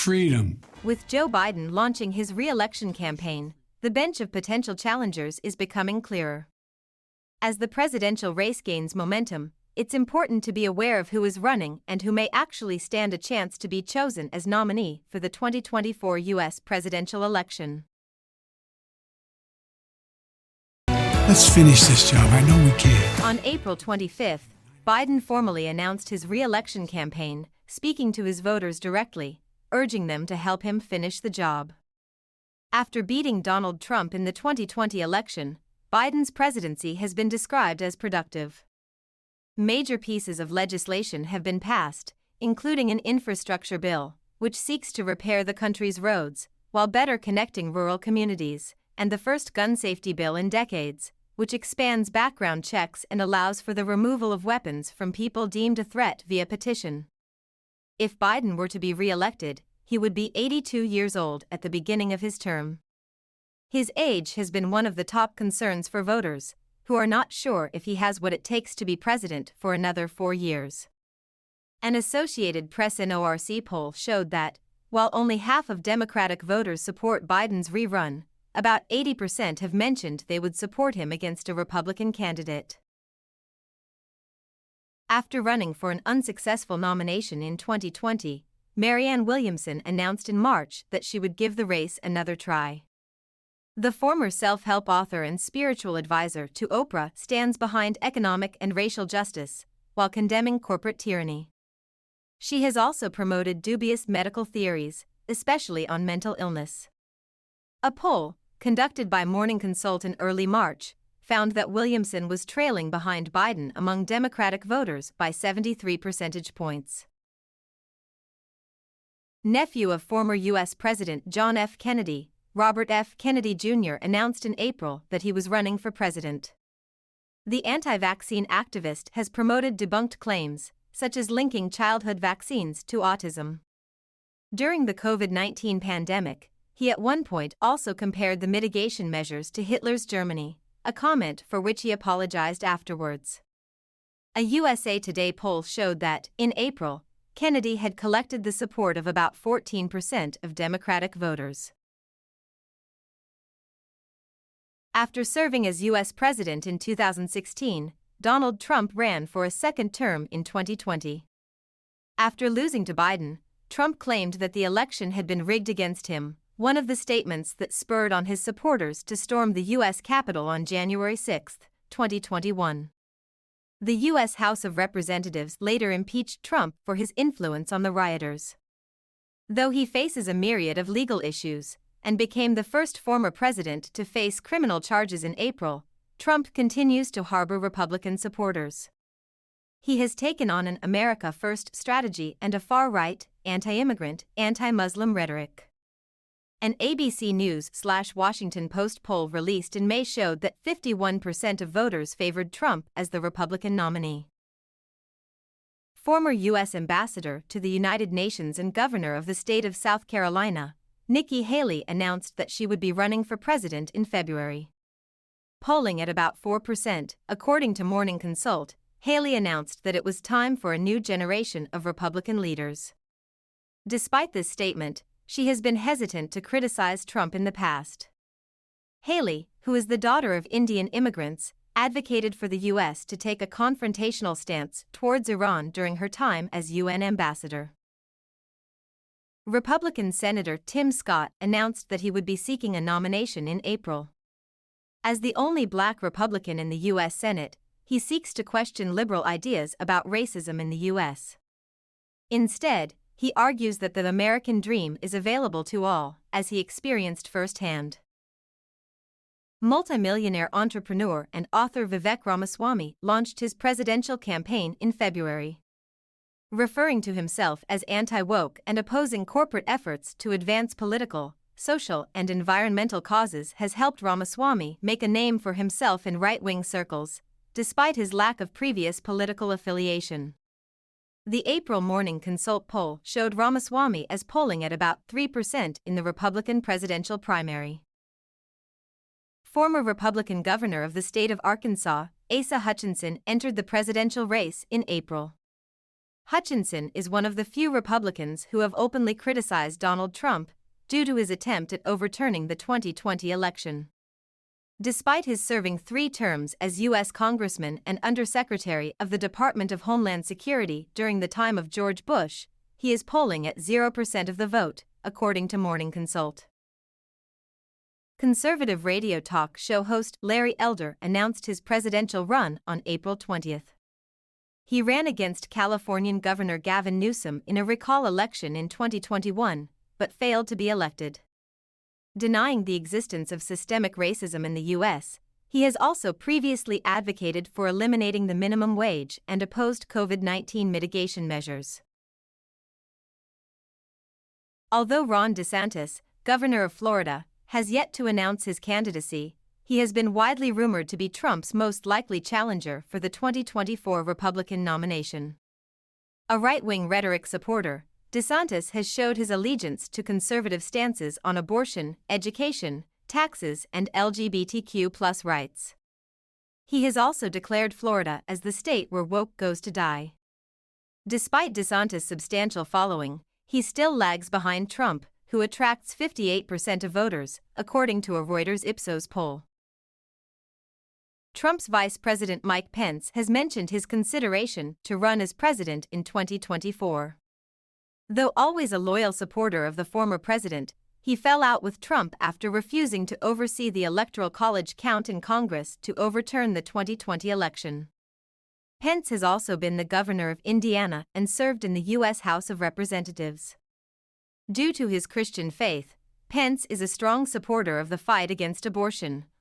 freedom. With Joe Biden launching his re-election campaign, the bench of potential challengers is becoming clearer. As the presidential race gains momentum, it's important to be aware of who is running and who may actually stand a chance to be chosen as nominee for the 2024 U.S. presidential election. Let's finish this job. I know we can. On April 25th, Biden formally announced his re-election campaign, speaking to his voters directly, urging them to help him finish the job. After beating Donald Trump in the 2020 election, Biden's presidency has been described as productive. Major pieces of legislation have been passed, including an infrastructure bill, which seeks to repair the country's roads, while better connecting rural communities, and the first gun safety bill in decades, which expands background checks and allows for the removal of weapons from people deemed a threat via petition. If Biden were to be re-elected, he would be 82 years old at the beginning of his term. His age has been one of the top concerns for voters, who are not sure if he has what it takes to be president for another 4 years. An Associated Press NORC poll showed that, while only half of Democratic voters support Biden's rerun, about 80% have mentioned they would support him against a Republican candidate. After running for an unsuccessful nomination in 2020, Marianne Williamson announced in March that she would give the race another try. The former self-help author and spiritual advisor to Oprah stands behind economic and racial justice, while condemning corporate tyranny. She has also promoted dubious medical theories, especially on mental illness. A poll, conducted by Morning Consult in early March, found that Williamson was trailing behind Biden among Democratic voters by 73 percentage points. Nephew of former U.S. President John F. Kennedy, Robert F. Kennedy Jr. announced in April that he was running for president. The anti-vaccine activist has promoted debunked claims, such as linking childhood vaccines to autism. During the COVID-19 pandemic, he at one point also compared the mitigation measures to Hitler's Germany, a comment for which he apologized afterwards. A USA Today poll showed that, in April, Kennedy had collected the support of about 14% of Democratic voters. After serving as U.S. President in 2016, Donald Trump ran for a second term in 2020. After losing to Biden, Trump claimed that the election had been rigged against him, one of the statements that spurred on his supporters to storm the U.S. Capitol on January 6, 2021. The U.S. House of Representatives later impeached Trump for his influence on the rioters. Though he faces a myriad of legal issues, and became the first former president to face criminal charges in April, Trump continues to harbor Republican supporters. He has taken on an America First strategy and a far-right, anti-immigrant, anti-Muslim rhetoric. An ABC News/Washington Post poll released in May showed that 51% of voters favored Trump as the Republican nominee. Former U.S. Ambassador to the United Nations and Governor of the state of South Carolina, Nikki Haley announced that she would be running for president in February. Polling at about 4%, according to Morning Consult, Haley announced that it was time for a new generation of Republican leaders. Despite this statement, she has been hesitant to criticize Trump in the past. Haley, who is the daughter of Indian immigrants, advocated for the U.S. to take a confrontational stance towards Iran during her time as UN ambassador. Republican Senator Tim Scott announced that he would be seeking a nomination in April. As the only Black Republican in the U.S. Senate, he seeks to question liberal ideas about racism in the U.S. Instead, he argues that the American dream is available to all, as he experienced firsthand. Multimillionaire entrepreneur and author Vivek Ramaswamy launched his presidential campaign in February. Referring to himself as anti-woke and opposing corporate efforts to advance political, social, and environmental causes has helped Ramaswamy make a name for himself in right-wing circles, despite his lack of previous political affiliation. The April Morning Consult poll showed Ramaswamy as polling at about 3% in the Republican presidential primary. Former Republican governor of the state of Arkansas, Asa Hutchinson, entered the presidential race in April. Hutchinson is one of the few Republicans who have openly criticized Donald Trump due to his attempt at overturning the 2020 election. Despite his serving 3 terms as U.S. Congressman and Undersecretary of the Department of Homeland Security during the time of George Bush, he is polling at 0% of the vote, according to Morning Consult. Conservative radio talk show host Larry Elder announced his presidential run on April 20. He ran against Californian Governor Gavin Newsom in a recall election in 2021, but failed to be elected. Denying the existence of systemic racism in the U.S., he has also previously advocated for eliminating the minimum wage and opposed COVID-19 mitigation measures. Although Ron DeSantis, governor of Florida, has yet to announce his candidacy, he has been widely rumored to be Trump's most likely challenger for the 2024 Republican nomination. A right-wing rhetoric supporter, DeSantis has showed his allegiance to conservative stances on abortion, education, taxes, and LGBTQ+ rights. He has also declared Florida as the state where woke goes to die. Despite DeSantis' substantial following, he still lags behind Trump, who attracts 58% of voters, according to a Reuters Ipsos poll. Trump's Vice President Mike Pence has mentioned his consideration to run as president in 2024. Though always a loyal supporter of the former president, he fell out with Trump after refusing to oversee the Electoral College count in Congress to overturn the 2020 election. Pence has also been the governor of Indiana and served in the U.S. House of Representatives. Due to his Christian faith, Pence is a strong supporter of the fight against abortion,